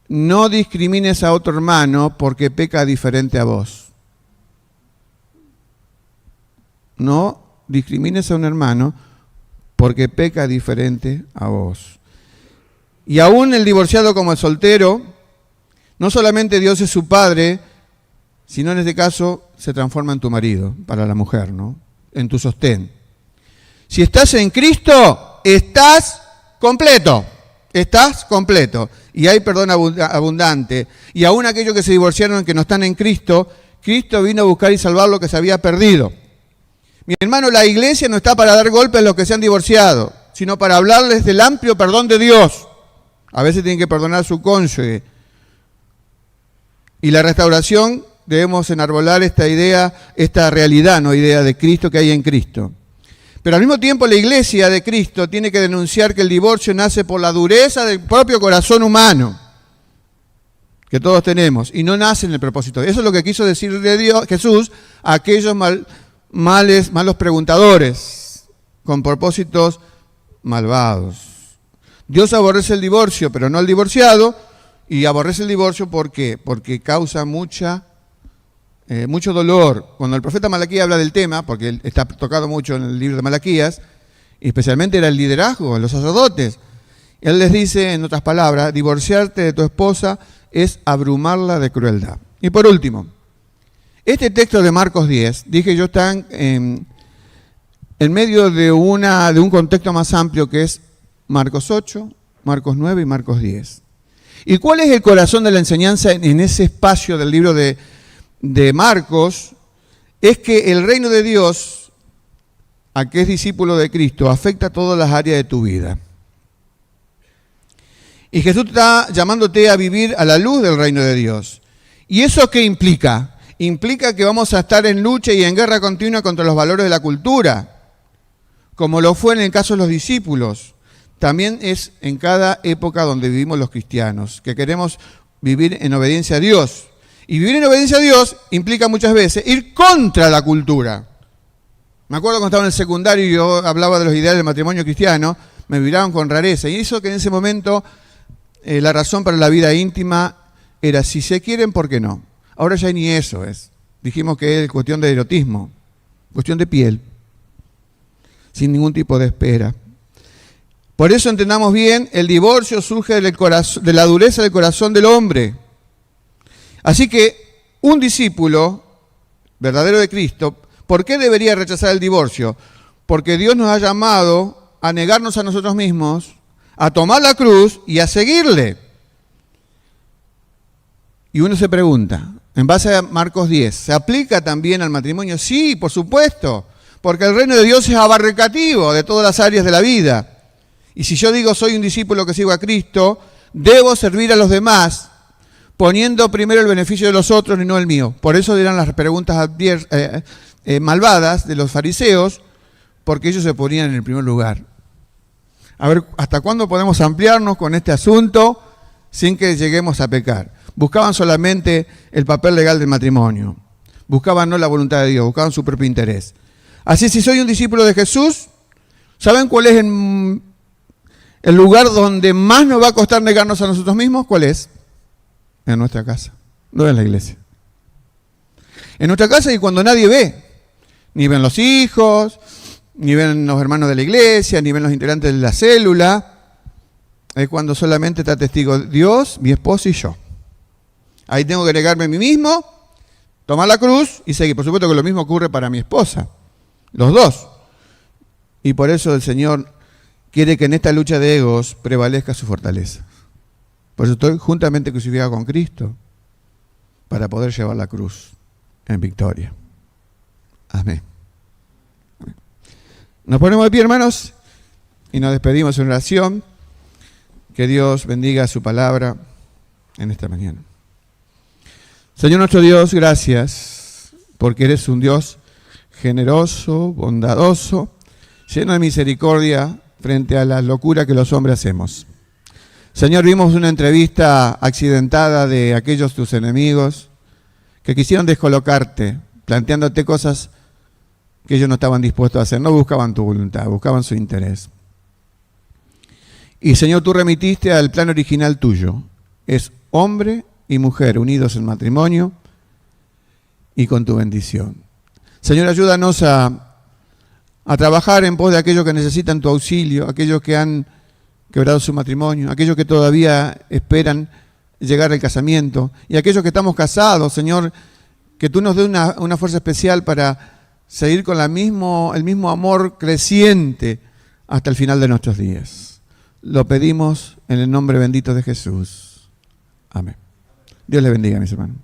no discrimines a otro hermano porque peca diferente a vos. No discrimines a un hermano porque peca diferente a vos. Y aún el divorciado como el soltero, no solamente Dios es su padre, sino en este caso se transforma en tu marido, para la mujer, ¿no? En tu sostén. Si estás en Cristo, estás completo. Estás completo. Y hay perdón abundante. Y aún aquellos que se divorciaron, que no están en Cristo, Cristo vino a buscar y salvar lo que se había perdido. Mi hermano, la iglesia no está para dar golpes a los que se han divorciado, sino para hablarles del amplio perdón de Dios. A veces tienen que perdonar a su cónyuge. Y la restauración, debemos enarbolar esta idea, esta realidad, no idea de Cristo que hay en Cristo. Pero al mismo tiempo la iglesia de Cristo tiene que denunciar que el divorcio nace por la dureza del propio corazón humano que todos tenemos y no nace en el propósito. Eso es lo que quiso decir de Dios, Jesús a aquellos malos preguntadores con propósitos malvados. Dios aborrece el divorcio, pero no al divorciado, y aborrece el divorcio ¿por qué? Porque causa mucho dolor. Cuando el profeta Malaquías habla del tema, porque él está tocado mucho en el libro de Malaquías, y especialmente era el liderazgo, los sacerdotes, él les dice, en otras palabras, divorciarte de tu esposa es abrumarla de crueldad. Y por último, este texto de Marcos 10, dije yo, está en medio de un contexto más amplio que es Marcos 8, Marcos 9 y Marcos 10. ¿Y cuál es el corazón de la enseñanza en ese espacio del libro de Marcos? Es que el reino de Dios, a que es discípulo de Cristo, afecta a todas las áreas de tu vida. Y Jesús está llamándote a vivir a la luz del reino de Dios. ¿Y eso qué implica? Implica que vamos a estar en lucha y en guerra continua contra los valores de la cultura, como lo fue en el caso de los discípulos. También es en cada época donde vivimos los cristianos, que queremos vivir en obediencia a Dios. Y vivir en obediencia a Dios implica muchas veces ir contra la cultura. Me acuerdo cuando estaba en el secundario y yo hablaba de los ideales del matrimonio cristiano, me miraban con rareza. Y eso que en ese momento la razón para la vida íntima era si se quieren, ¿por qué no? Ahora ya ni eso es. Dijimos que es cuestión de erotismo, cuestión de piel, sin ningún tipo de espera. Por eso entendamos bien, el divorcio surge de la dureza del corazón del hombre. Así que un discípulo verdadero de Cristo, ¿por qué debería rechazar el divorcio? Porque Dios nos ha llamado a negarnos a nosotros mismos, a tomar la cruz y a seguirle. Y uno se pregunta, en base a Marcos 10, ¿se aplica también al matrimonio? Sí, por supuesto, porque el reino de Dios es abarcativo de todas las áreas de la vida. Y si yo digo soy un discípulo que sigo a Cristo, debo servir a los demás, poniendo primero el beneficio de los otros y no el mío. Por eso dirán las preguntas malvadas de los fariseos, porque ellos se ponían en el primer lugar. A ver, ¿hasta cuándo podemos ampliarnos con este asunto sin que lleguemos a pecar? Buscaban solamente el papel legal del matrimonio. Buscaban no la voluntad de Dios, buscaban su propio interés. Así, si soy un discípulo de Jesús, ¿saben cuál es el lugar donde más nos va a costar negarnos a nosotros mismos? ¿Cuál es? En nuestra casa, no en la iglesia. En nuestra casa y cuando nadie ve. Ni ven los hijos, ni ven los hermanos de la iglesia, ni ven los integrantes de la célula. Es cuando solamente está testigo Dios, mi esposo y yo. Ahí tengo que negarme a mí mismo, tomar la cruz y seguir. Por supuesto que lo mismo ocurre para mi esposa. Los dos. Y por eso el Señor quiere que en esta lucha de egos prevalezca su fortaleza. Por eso estoy juntamente crucificado con Cristo para poder llevar la cruz en victoria. Amén. Nos ponemos de pie, hermanos, y nos despedimos en oración. Que Dios bendiga su palabra en esta mañana. Señor nuestro Dios, gracias, porque eres un Dios generoso, bondadoso, lleno de misericordia frente a la locura que los hombres hacemos. Señor, vimos una entrevista accidentada de aquellos tus enemigos que quisieron descolocarte, planteándote cosas que ellos no estaban dispuestos a hacer. No buscaban tu voluntad, buscaban su interés. Y Señor, tú remitiste al plan original tuyo. Es hombre y mujer unidos en matrimonio y con tu bendición. Señor, ayúdanos a trabajar en pos de aquellos que necesitan tu auxilio, aquellos que han quebrado su matrimonio, aquellos que todavía esperan llegar al casamiento y aquellos que estamos casados, Señor, que tú nos des una fuerza especial para seguir con el mismo amor creciente hasta el final de nuestros días. Lo pedimos en el nombre bendito de Jesús. Amén. Dios les bendiga, mis hermanos.